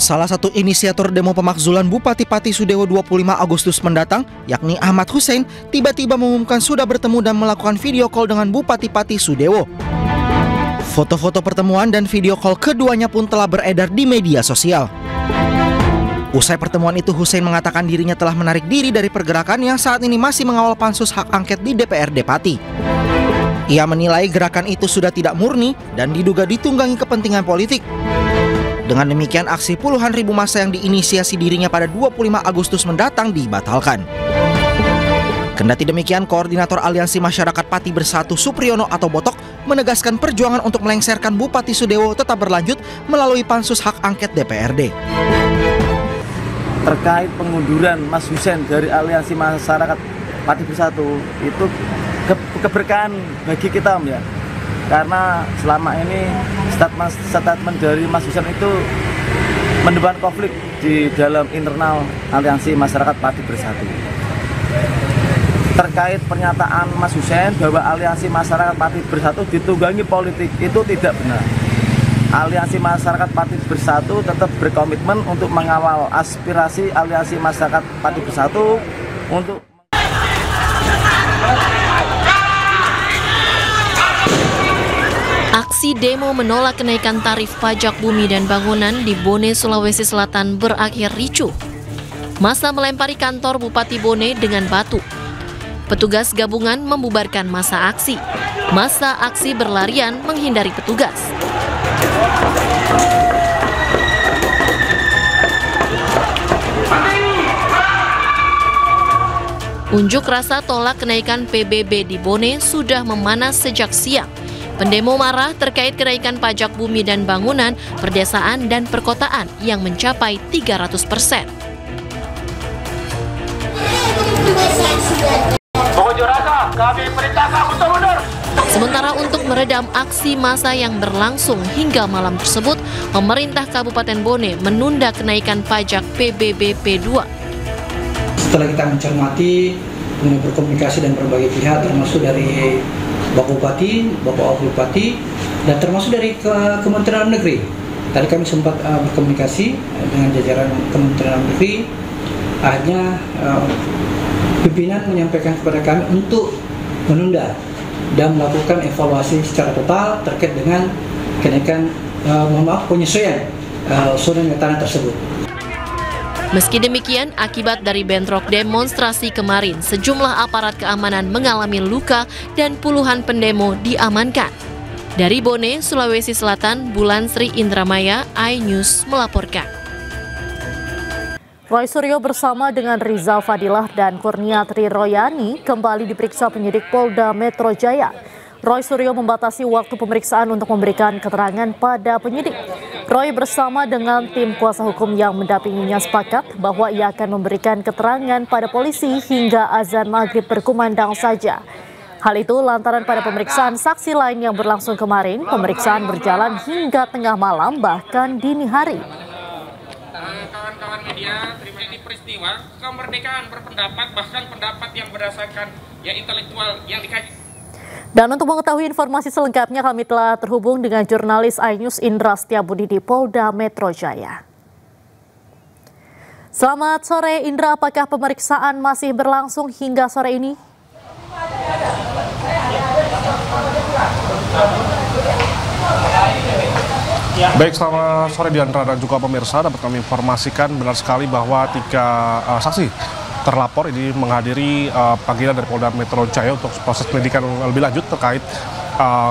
Salah satu inisiator demo pemakzulan Bupati Pati Sudewo 25 Agustus mendatang, yakni Ahmad Hussein, tiba-tiba mengumumkan sudah bertemu dan melakukan video call dengan Bupati Pati Sudewo. Foto-foto pertemuan dan video call keduanya pun telah beredar di media sosial. Usai pertemuan itu, Hussein mengatakan dirinya telah menarik diri dari pergerakan yang saat ini masih mengawal pansus hak angket di DPRD Pati. Ia menilai gerakan itu sudah tidak murni dan diduga ditunggangi kepentingan politik. Dengan demikian, aksi puluhan ribu massa yang diinisiasi dirinya pada 25 Agustus mendatang dibatalkan. Kendati demikian, Koordinator Aliansi Masyarakat Pati Bersatu Supriyono atau Botok menegaskan perjuangan untuk melengsarkan Bupati Sudewo tetap berlanjut melalui pansus hak angket DPRD. Terkait pengunduran Mas Hussein dari Aliansi Masyarakat Pati Bersatu, itu keberkahan bagi kita, Om, ya. Karena selama ini statement dari Mas Hussein itu menebar konflik di dalam internal Aliansi Masyarakat Pati Bersatu. Terkait pernyataan Mas Hussein bahwa Aliansi Masyarakat Pati Bersatu ditunggangi politik, itu tidak benar. Aliansi Masyarakat Pati Bersatu tetap berkomitmen untuk mengawal aspirasi Aliansi Masyarakat Pati Bersatu untuk Aksi demo menolak kenaikan tarif pajak bumi dan bangunan di Bone, Sulawesi Selatan berakhir ricuh. Massa melempari kantor Bupati Bone dengan batu. Petugas gabungan membubarkan massa aksi. Massa aksi berlarian menghindari petugas. Unjuk rasa tolak kenaikan PBB di Bone sudah memanas sejak siang. Pendemo marah terkait kenaikan pajak bumi dan bangunan, perdesaan dan perkotaan yang mencapai 300%. Sementara untuk meredam aksi massa yang berlangsung hingga malam tersebut, pemerintah Kabupaten Bone menunda kenaikan pajak PBB P2. Setelah kita mencermati, berkomunikasi dengan berbagai pihak, termasuk dari Bapak Bupati, Bapak Wakil Bupati, dan termasuk dari Kementerian Dalam Negeri. Tadi kami sempat berkomunikasi dengan jajaran Kementerian Dalam Negeri. Akhirnya pimpinan menyampaikan kepada kami untuk menunda dan melakukan evaluasi secara total terkait dengan kenaikan, penyesuaian usulan tanah tersebut. Meski demikian, akibat dari bentrok demonstrasi kemarin, sejumlah aparat keamanan mengalami luka dan puluhan pendemo diamankan. Dari Bone, Sulawesi Selatan, Bulan Sri Indramaya, iNews melaporkan. Roy Suryo bersama dengan Rizal Fadilah dan Kurnia Tri Royani kembali diperiksa penyidik Polda Metro Jaya. Roy Suryo membatasi waktu pemeriksaan untuk memberikan keterangan pada penyidik. Roy bersama dengan tim kuasa hukum yang mendampinginya sepakat bahwa ia akan memberikan keterangan pada polisi hingga azan maghrib berkumandang saja. Hal itu lantaran pada pemeriksaan saksi lain yang berlangsung kemarin, pemeriksaan berjalan hingga tengah malam bahkan dini hari. Kawan-kawan media, terima kasih peristiwa kemerdekaan berpendapat, bahkan pendapat yang berdasarkan intelektual yang dikaji. Dan untuk mengetahui informasi selengkapnya, kami telah terhubung dengan jurnalis iNews Indra Setiabudi di Polda Metro Jaya. Selamat sore Indra, apakah pemeriksaan masih berlangsung hingga sore ini? Baik, selamat sore Diandra dan juga pemirsa. Dapat kami informasikan benar sekali bahwa 3 saksi terlapor ini menghadiri panggilan dari Polda Metro Jaya untuk proses penyidikan lebih lanjut terkait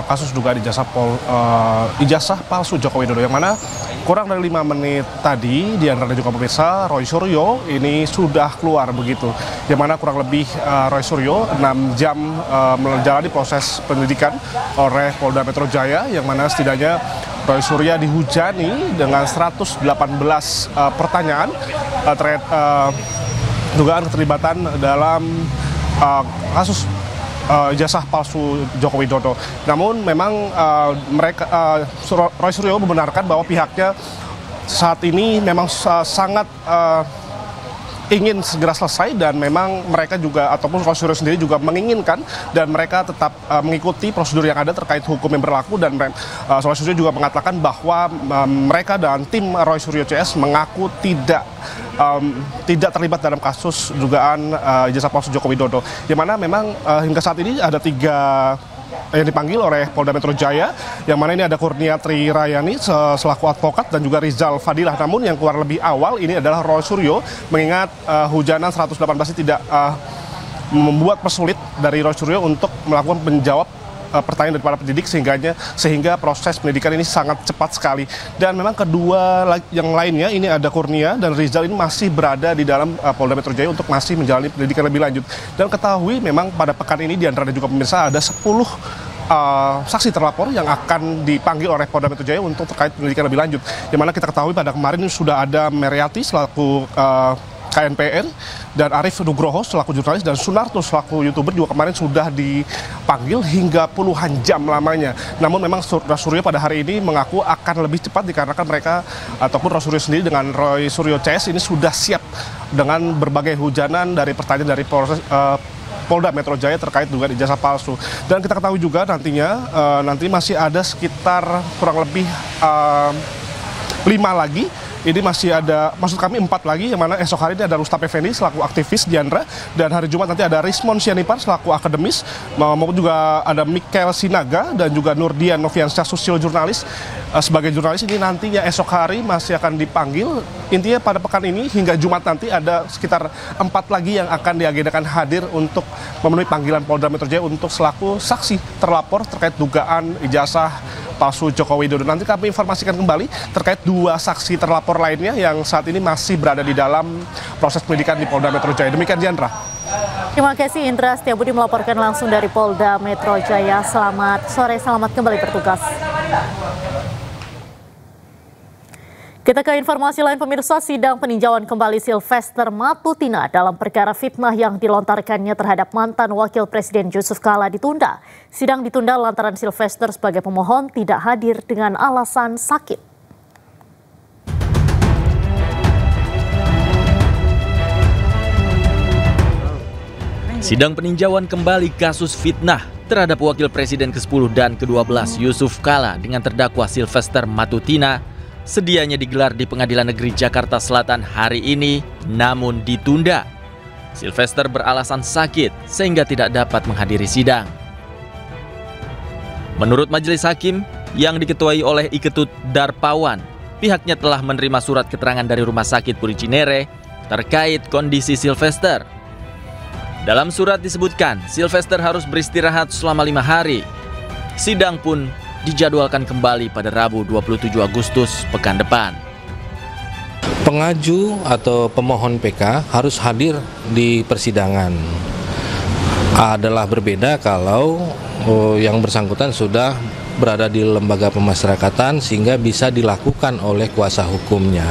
kasus dugaan ijazah palsu Joko Widodo, yang mana kurang dari 5 menit tadi Diandra dan juga pemirsa, Roy Suryo ini sudah keluar begitu, yang mana kurang lebih Roy Suryo 6 jam menjalani proses penyidikan oleh Polda Metro Jaya, yang mana setidaknya Roy Suryo dihujani dengan 118 pertanyaan terkait dugaan keterlibatan dalam kasus ijazah palsu Joko Widodo. Namun memang Roy Suryo membenarkan bahwa pihaknya saat ini memang sangat ingin segera selesai, dan memang mereka juga ataupun Roy Suryo sendiri juga menginginkan dan mereka tetap mengikuti prosedur yang ada terkait hukum yang berlaku, dan Roy Suryo juga mengatakan bahwa mereka dan tim Roy Suryo CS mengaku tidak terlibat dalam kasus dugaan ijazah palsu Joko Widodo, di mana memang hingga saat ini ada 3 yang dipanggil oleh Polda Metro Jaya, yang mana ini ada Kurnia Trirayani selaku advokat dan juga Rizal Fadilah. Namun yang keluar lebih awal ini adalah Roy Suryo, mengingat hujanan 118 tidak membuat persulit dari Roy Suryo untuk melakukan menjawab pertanyaan dari para penyidik, sehingga proses penyidikan ini sangat cepat sekali. Dan memang kedua yang lainnya, ini ada Kurnia dan Rizal, ini masih berada di dalam Polda Metro Jaya untuk masih menjalani pendidikan lebih lanjut. Dan ketahui memang pada pekan ini di antara juga pemirsa ada 10 saksi terlapor yang akan dipanggil oleh Polda Metro Jaya untuk terkait pendidikan lebih lanjut. Yang mana kita ketahui pada kemarin sudah ada Meriati selaku KNPN, dan Arif Nugroho selaku jurnalis, dan Sunarto selaku YouTuber juga kemarin sudah dipanggil hingga puluhan jam lamanya. Namun memang Roy Suryo pada hari ini mengaku akan lebih cepat dikarenakan mereka ataupun Roy Suryo sendiri dengan Roy Suryo CS ini sudah siap dengan berbagai hujanan dari pertanyaan dari Polda Metro Jaya terkait dugaan ijazah palsu. Dan kita ketahui juga nanti masih ada sekitar kurang lebih 5 lagi. Ini masih ada, maksud kami 4 lagi, yang mana esok hari ini ada Rustam Effendi selaku aktivis Diandra, dan hari Jumat nanti ada Rismon Sianipar selaku akademis, maupun juga ada Michael Sinaga dan juga Nurdian Noviansyah sosial jurnalis sebagai jurnalis. Ini nantinya esok hari masih akan dipanggil. Intinya pada pekan ini hingga Jumat nanti ada sekitar 4 lagi yang akan diagendakan hadir untuk memenuhi panggilan Polda Metro Jaya untuk selaku saksi terlapor terkait dugaan ijazah palsu Joko Widodo. Nanti kami informasikan kembali terkait 2 saksi terlapor lainnya yang saat ini masih berada di dalam proses penyidikan di Polda Metro Jaya. Demikian Diandra. Terima kasih Indra Setiabudi melaporkan langsung dari Polda Metro Jaya. Selamat sore, selamat kembali bertugas. Kita ke informasi lain pemirsa, sidang peninjauan kembali Sylvester Matutina dalam perkara fitnah yang dilontarkannya terhadap mantan Wakil Presiden Yusuf Kala ditunda. Sidang ditunda lantaran Sylvester sebagai pemohon tidak hadir dengan alasan sakit. Sidang peninjauan kembali kasus fitnah terhadap Wakil Presiden ke-10 dan ke-12 Yusuf Kala dengan terdakwa Sylvester Matutina sedianya digelar di Pengadilan Negeri Jakarta Selatan hari ini, namun ditunda. Sylvester beralasan sakit sehingga tidak dapat menghadiri sidang. Menurut majelis hakim yang diketuai oleh Iketut Darpawan, pihaknya telah menerima surat keterangan dari Rumah Sakit Puri Cinere terkait kondisi Sylvester. Dalam surat disebutkan, Sylvester harus beristirahat selama 5 hari. Sidang pun dijadwalkan kembali pada Rabu 27 Agustus pekan depan. Pengaju atau pemohon PK harus hadir di persidangan. Adalah berbeda kalau yang bersangkutan sudah berada di lembaga pemasyarakatan sehingga bisa dilakukan oleh kuasa hukumnya.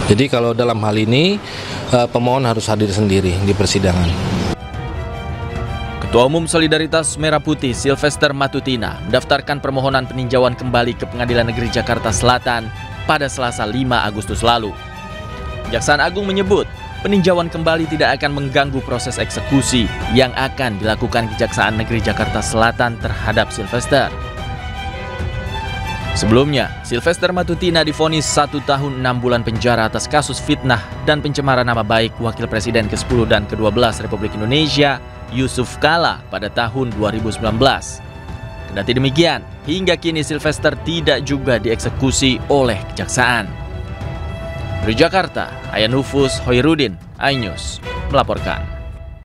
Jadi kalau dalam hal ini pemohon harus hadir sendiri di persidangan. Ketua Umum Solidaritas Merah Putih Sylvester Matutina mendaftarkan permohonan peninjauan kembali ke Pengadilan Negeri Jakarta Selatan pada Selasa 5 Agustus lalu. Kejaksaan Agung menyebut peninjauan kembali tidak akan mengganggu proses eksekusi yang akan dilakukan Kejaksaan Negeri Jakarta Selatan terhadap Sylvester. Sebelumnya, Sylvester Matutina divonis 1 tahun 6 bulan penjara atas kasus fitnah dan pencemaran nama baik Wakil Presiden ke-10 dan ke-12 Republik Indonesia, Yusuf Kala pada tahun 2019. Kendati demikian, hingga kini Sylvester tidak juga dieksekusi oleh Kejaksaan. Dari Jakarta, Ayan Nufus Hoirudin, iNews melaporkan.